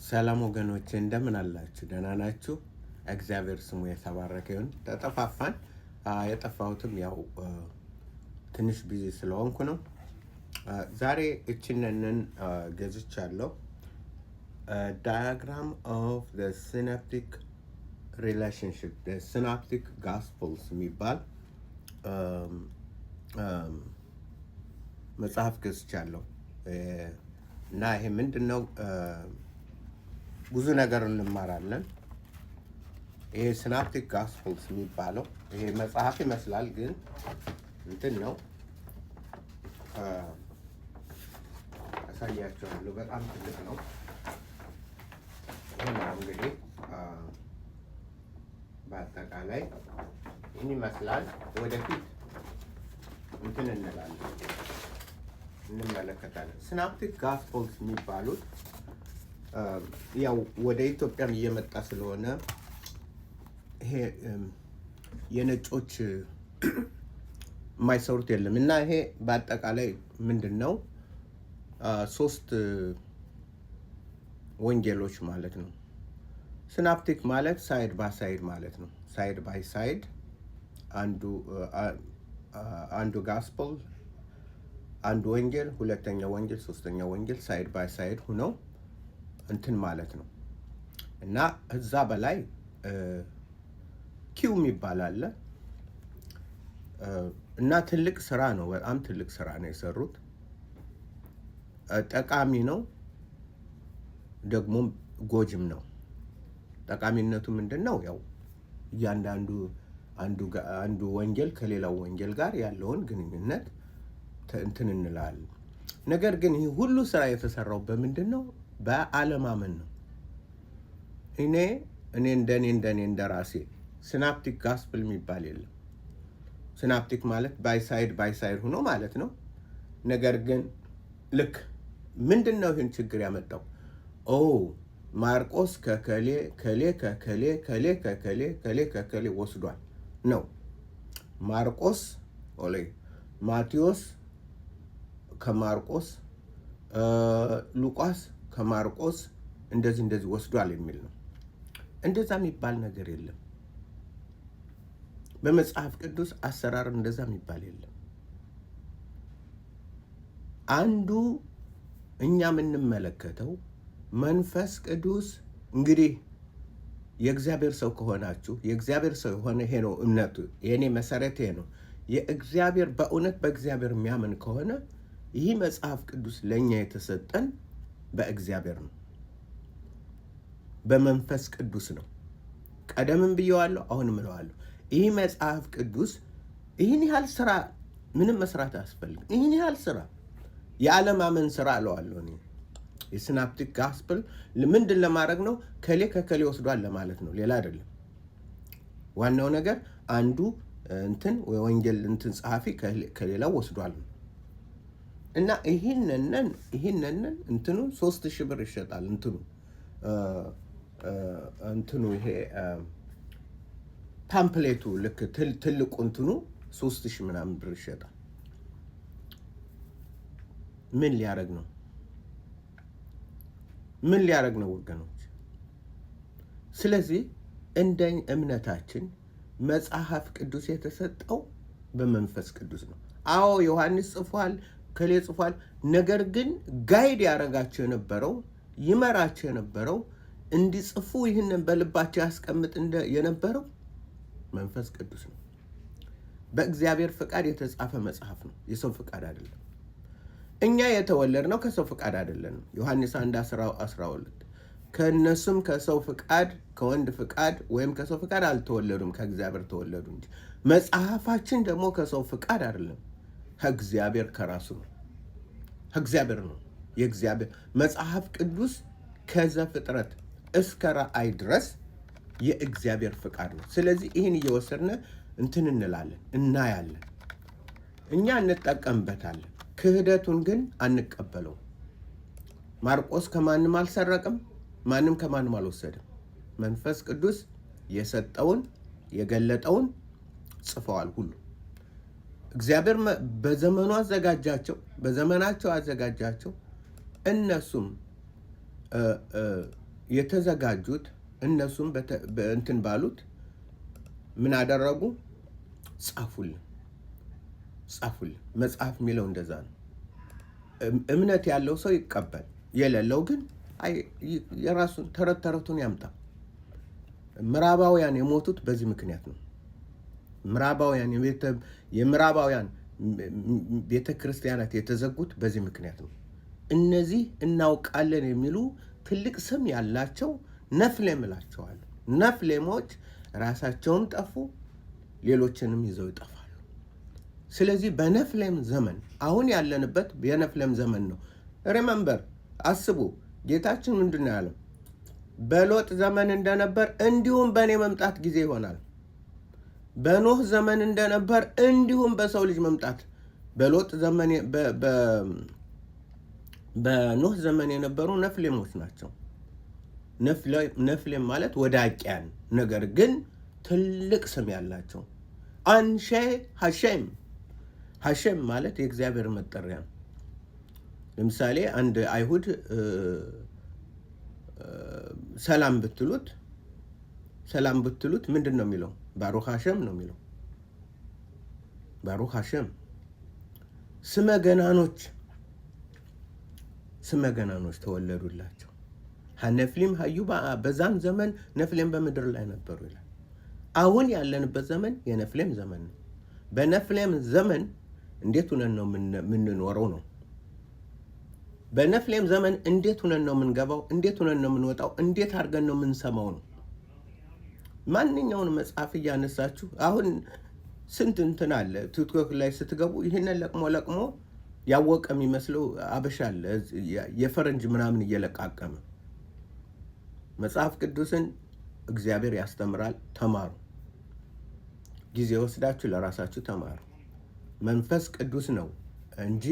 ሰላም ወገኖቼ እንደምን አላችሁ? ደህና ናችሁ? እግዚአብሔር ስሙ የተባረከ ይሁን። ተጠፋፋን። የጠፋሁትም ያው ትንሽ ቢዚ ስለሆንኩ ነው። ዛሬ እችንን ገዝቻለሁ። ዳያግራም ኦፍ ዘ ሲናፕቲክ ሪሌሽንሽፕ ሲናፕቲክ ጋስፕልስ የሚባል መጽሐፍ ገዝቻለሁ እና ይሄ ምንድን ነው? ብዙ ነገር እንማራለን። ይሄ ሲናፕቲክ ጋስፕልስ የሚባለው ይሄ መጽሐፍ ይመስላል፣ ግን እንትን ነው። አሳያቸዋለሁ። በጣም ትልቅ ነው። ይሄ ነው እንግዲህ በአጠቃላይ ይህን ይመስላል። ወደፊት እንትን እንላለን፣ እንመለከታለን። ሲናፕቲክ ጋስፕልስ የሚባሉት ያው ወደ ኢትዮጵያም እየመጣ ስለሆነ ይሄ የነጮች የማይሰሩት የለም እና ይሄ በአጠቃላይ ምንድን ነው? 3 ወንጌሎች ማለት ነው። ሲናፕቲክ ማለት ሳይድ ባይ ሳይድ ማለት ነው። ሳይድ ባይ ሳይድ አንዱ ጋስፕል፣ አንዱ ወንጌል፣ ሁለተኛው ወንጌል፣ ሶስተኛው ወንጌል ሳይድ ባይ ሳይድ ሁነው እንትን ማለት ነው እና እዛ በላይ ኪው የሚባል አለ እና ትልቅ ስራ ነው። በጣም ትልቅ ስራ ነው የሰሩት። ጠቃሚ ነው ደግሞ ጎጅም ነው። ጠቃሚነቱ ምንድን ነው? ያው እያንዳንዱ አንዱ ወንጌል ከሌላው ወንጌል ጋር ያለውን ግንኙነት እንትን እንላለን። ነገር ግን ይህ ሁሉ ስራ የተሰራው በምንድን ነው? በአለማመን ነው። እኔ እንደራሴ ሲናፕቲክ ጋስፕል የሚባል የለም። ሲናፕቲክ ማለት ባይ ሳይድ ሆኖ ማለት ነው። ነገር ግን ልክ ምንድን ነው ይህን ችግር ያመጣው? ማርቆስ ከከሌ ወስዷል ነው። ማርቆስ ማቴዎስ ከማርቆስ፣ ሉቃስ ከማርቆስ እንደዚህ ወስዷል የሚል ነው። እንደዛ የሚባል ነገር የለም። በመጽሐፍ ቅዱስ አሰራር እንደዛ የሚባል የለም። አንዱ እኛ የምንመለከተው መንፈስ ቅዱስ እንግዲህ የእግዚአብሔር ሰው ከሆናችሁ የእግዚአብሔር ሰው የሆነ ይሄ ነው እምነቱ። የእኔ መሰረት ይሄ ነው። የእግዚአብሔር በእውነት በእግዚአብሔር የሚያምን ከሆነ ይህ መጽሐፍ ቅዱስ ለእኛ የተሰጠን በእግዚአብሔር ነው፣ በመንፈስ ቅዱስ ነው። ቀደምም ብየዋለሁ፣ አሁንም እለዋለሁ። ይህ መጽሐፍ ቅዱስ ይህን ያህል ስራ ምንም መስራት አያስፈልግም። ይህን ያህል ስራ የዓለማመን ስራ እለዋለሁ እኔ። የሲናፕቲክ ጋስፕል ምንድን ለማድረግ ነው? ከከሌ ወስዷል ለማለት ነው፣ ሌላ አይደለም። ዋናው ነገር አንዱ እንትን ወንጌል እንትን ጸሐፊ ከሌላው ወስዷል ነው እና ይህንን እንትኑ 3000 ብር ይሸጣል። እንትኑ ይሄ ፓምፕሌቱ ልክ ትልቁ እንትኑ 3000 ምናምን ብር ይሸጣል። ምን ሊያደርግ ነው ወገኖች? ስለዚህ እንደ እምነታችን መጽሐፍ ቅዱስ የተሰጠው በመንፈስ ቅዱስ ነው። አዎ ዮሐንስ ጽፏል፣ ከሌ ጽፏል። ነገር ግን ጋይድ ያደረጋቸው የነበረው ይመራቸው የነበረው እንዲጽፉ ይህንን በልባቸው ያስቀምጥ የነበረው መንፈስ ቅዱስ ነው። በእግዚአብሔር ፍቃድ የተጻፈ መጽሐፍ ነው፣ የሰው ፍቃድ አይደለም። እኛ የተወለድነው ከሰው ፍቃድ አይደለም። ዮሐንስ 1:12 ከእነሱም ከሰው ፍቃድ ከወንድ ፍቃድ ወይም ከሰው ፍቃድ አልተወለዱም፣ ከእግዚአብሔር ተወለዱ እንጂ። መጽሐፋችን ደግሞ ከሰው ፍቃድ አይደለም፣ ከእግዚአብሔር ከራሱ ነው። ከእግዚአብሔር ነው። የእግዚአብሔር መጽሐፍ ቅዱስ ከዘፍጥረት እስከ ራእይ ድረስ የእግዚአብሔር ፍቃድ ነው። ስለዚህ ይህን እየወሰድን እንትን እንላለን፣ እናያለን፣ እኛ እንጠቀምበታለን። ክህደቱን ግን አንቀበለው። ማርቆስ ከማንም አልሰረቅም፣ ማንም ከማንም አልወሰድም። መንፈስ ቅዱስ የሰጠውን የገለጠውን ጽፈዋል ሁሉ። እግዚአብሔር በዘመናቸው አዘጋጃቸው። እነሱም የተዘጋጁት እነሱም በእንትን ባሉት ምን አደረጉ? ጻፉልን። መጽሐፍ የሚለው እንደዛ ነው። እምነት ያለው ሰው ይቀበል፣ የሌለው ግን የራሱን ተረቱን ያምጣ። ምዕራባውያን የሞቱት በዚህ ምክንያት ነው። የምዕራባውያን ቤተ ክርስቲያናት የተዘጉት በዚህ ምክንያት ነው። እነዚህ እናውቃለን የሚሉ ትልቅ ስም ያላቸው ነፍሌም እላቸዋለሁ። ነፍሌሞች ራሳቸውም ጠፉ፣ ሌሎችንም ይዘው ይጠፋሉ። ስለዚህ በነፍሌም ዘመን አሁን ያለንበት የነፍሌም ዘመን ነው። ሪመምበር፣ አስቡ፣ ጌታችን ምንድን ነው ያለው? በሎጥ ዘመን እንደነበር እንዲሁም በእኔ መምጣት ጊዜ ይሆናል። በኖህ ዘመን እንደነበር እንዲሁም በሰው ልጅ መምጣት። በሎጥ ዘመን በኖህ ዘመን የነበሩ ነፍሌሞች ናቸው። ነፍሌም ማለት ወዳቂያን፣ ነገር ግን ትልቅ ስም ያላቸው። አንሼ ሐሼም ማለት የእግዚአብሔር መጠሪያ ነው። ለምሳሌ አንድ አይሁድ ሰላም ብትሉት ምንድን ነው የሚለው? ባሩክ ሐሸም ነው የሚለው። ባሩክ ሐሸም። ስመ ገናኖች ተወለዱላቸው። ነፍሊም ሀዩ። በዛም ዘመን ነፍሌም በምድር ላይ ነበሩ ይላል። አሁን ያለንበት ዘመን የነፍሌም ዘመን ነው። በነፍሌም ዘመን እንዴት ሆነን ነው የምንኖረው ነው። በነፍሌም ዘመን እንዴት ሆነን ነው የምንገባው? እንዴት ሆነን ነው የምንወጣው? እንዴት አድርገን ነው የምንሰማው ነው። ማንኛውን መጽሐፍ እያነሳችሁ አሁን ስንት እንትን አለ ቲክቶክ ላይ ስትገቡ ይህንን ለቅሞ ያወቀ የሚመስለው አበሻ አለ፣ የፈረንጅ ምናምን እየለቃቀመ። መጽሐፍ ቅዱስን እግዚአብሔር ያስተምራል። ተማሩ። ጊዜ ወስዳችሁ ለራሳችሁ ተማሩ። መንፈስ ቅዱስ ነው እንጂ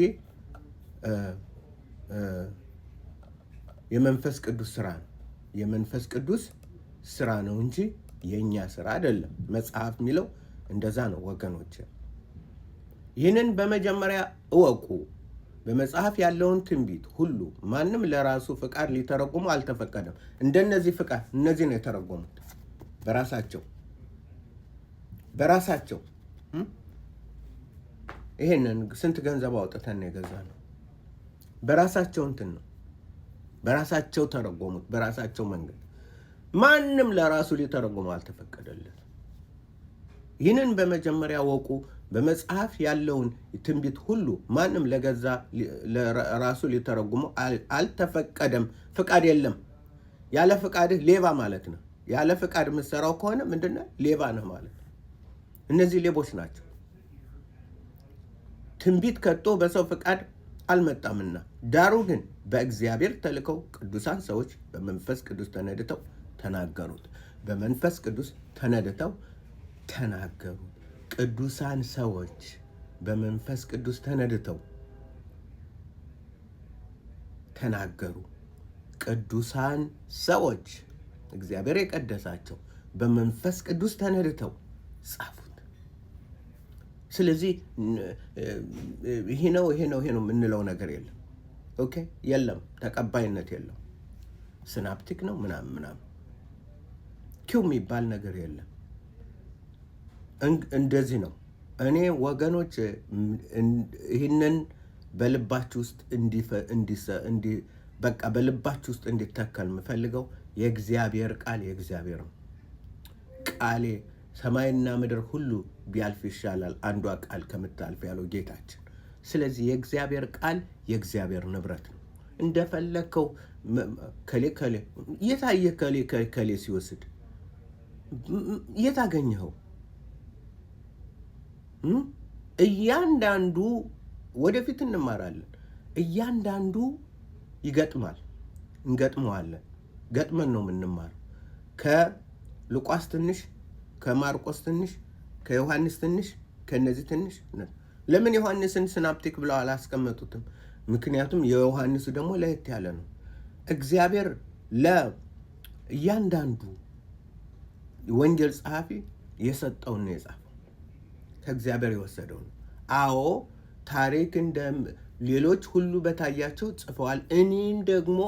የመንፈስ ቅዱስ ስራ ነው። የመንፈስ ቅዱስ ስራ ነው እንጂ የኛ ስራ አይደለም። መጽሐፍ የሚለው እንደዛ ነው ወገኖች። ይህንን በመጀመሪያ እወቁ። በመጽሐፍ ያለውን ትንቢት ሁሉ ማንም ለራሱ ፍቃድ ሊተረጉሙ አልተፈቀደም። እንደነዚህ ፍቃድ እነዚህ ነው የተረጎሙት በራሳቸው። ይሄንን ስንት ገንዘብ አውጥተን ነው የገዛነው? በራሳቸው እንትን ነው፣ በራሳቸው ተረጎሙት፣ በራሳቸው መንገድ። ማንም ለራሱ ሊተረጉሙ አልተፈቀደለት። ይህንን በመጀመሪያ ወቁ። በመጽሐፍ ያለውን ትንቢት ሁሉ ማንም ለራሱ ሊተረጉሙ አልተፈቀደም። ፍቃድ የለም። ያለ ፍቃድህ ሌባ ማለት ነው። ያለ ፍቃድ የምትሰራው ከሆነ ምንድነው? ሌባ ነህ ማለት ነው። እነዚህ ሌቦች ናቸው። ትንቢት ከቶ በሰው ፍቃድ አልመጣምና፣ ዳሩ ግን በእግዚአብሔር ተልከው ቅዱሳን ሰዎች በመንፈስ ቅዱስ ተነድተው ተናገሩት። በመንፈስ ቅዱስ ተነድተው ተናገሩ። ቅዱሳን ሰዎች በመንፈስ ቅዱስ ተነድተው ተናገሩ። ቅዱሳን ሰዎች እግዚአብሔር የቀደሳቸው በመንፈስ ቅዱስ ተነድተው ጻፉት። ስለዚህ ይሄ ነው የምንለው ነገር የለም። ኦኬ፣ የለም፣ ተቀባይነት የለም። ሲናፕቲክ ነው ምናምን ኪው የሚባል ነገር የለም። እንደዚህ ነው። እኔ ወገኖች ይህንን በልባችሁ ውስጥ በቃ በልባችሁ ውስጥ እንዲተከል የምፈልገው የእግዚአብሔር ቃል የእግዚአብሔር ነው። ቃሌ ሰማይና ምድር ሁሉ ቢያልፍ ይሻላል አንዷ ቃል ከምታልፍ ያለው ጌታችን። ስለዚህ የእግዚአብሔር ቃል የእግዚአብሔር ንብረት ነው። እንደፈለከው ከሌ የታየ ከሌ ሲወስድ የታገኘኸው? እያንዳንዱ ወደፊት እንማራለን። እያንዳንዱ ይገጥማል፣ እንገጥመዋለን። ገጥመን ነው የምንማረው። ከሉቃስ ትንሽ፣ ከማርቆስ ትንሽ፣ ከዮሐንስ ትንሽ፣ ከነዚህ ትንሽ። ለምን ዮሐንስን ሲናፕቲክ ብለው አላስቀመጡትም? ምክንያቱም የዮሐንሱ ደግሞ ለየት ያለ ነው። እግዚአብሔር ለእያንዳንዱ ወንጌል ጸሐፊ የሰጠውን ነው የጻፈው፣ ከእግዚአብሔር የወሰደው ነው። አዎ ታሪክ እንደ ሌሎች ሁሉ በታያቸው ጽፈዋል። እኔም ደግሞ